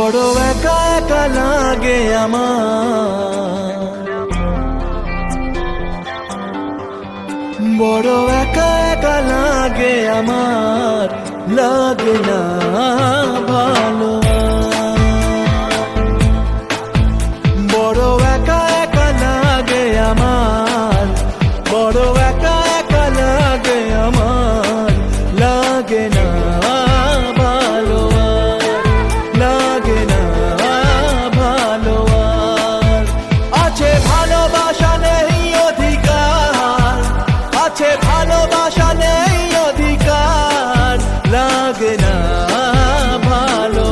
বড় একা একা লাগে আমার, বড় একা একা লাগে আমার, লাগে না ভালো। বড় একা একা লাগে আমার, বড় একা একা লাগে আমার, লাগে না ভালো, লাগে না ভালো। আছে ভালোবাসা নেই অধিকার, আছে ভালোবাসা নেই অধিকার, লাগে না ভালো,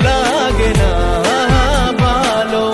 লাগে না ভালো।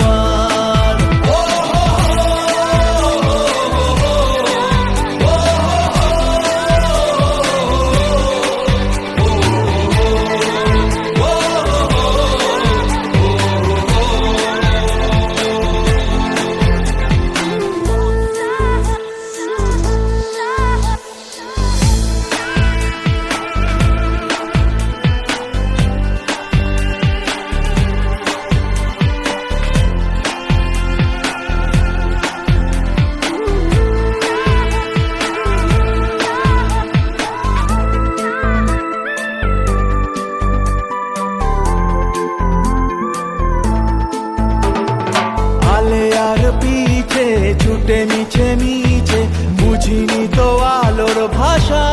পিছে ছুটে মিছে মিছে বুঝিনি তো আলোর ভাষা,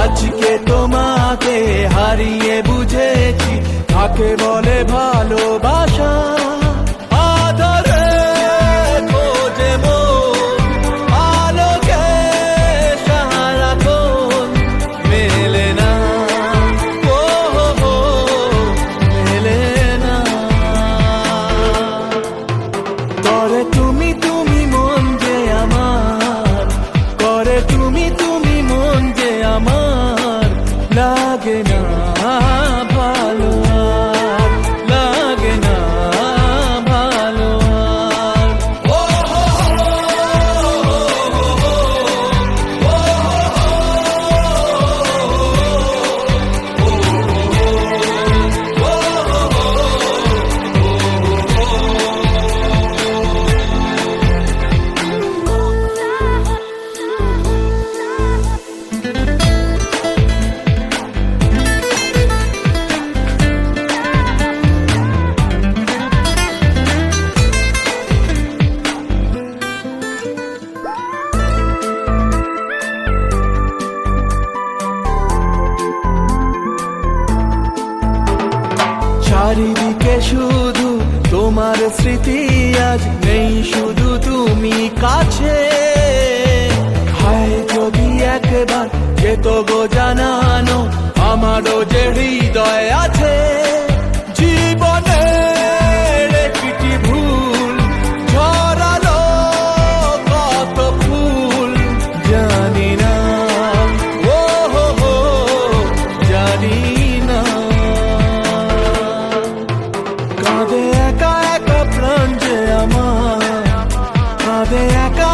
আজকে তোমাকে হারিয়ে বুঝেছি কাকে বলে ভালোবাসা। আদরে খোঁজে মন আলোকে সারাক্ষণ, মেলে না ও মেলে না। করে তুমি তুমি মন যে আমার, করে তুমি তুমি মন যে আমার, লাগে না ভালো, লাগে না ভালো। চারিদিকে শুধু তোমার স্মৃতি, আজ নেই শুধু তুমি কাছে। হায় যদি একবার যেত গো জানানো আমারও যে হৃদয় আছে। জীবনের একটি ভুল ঝরালো কত ফুল, জানি না ও জানি না। কাঁদে একা একা প্রাণ যে আমার, কাঁদে একা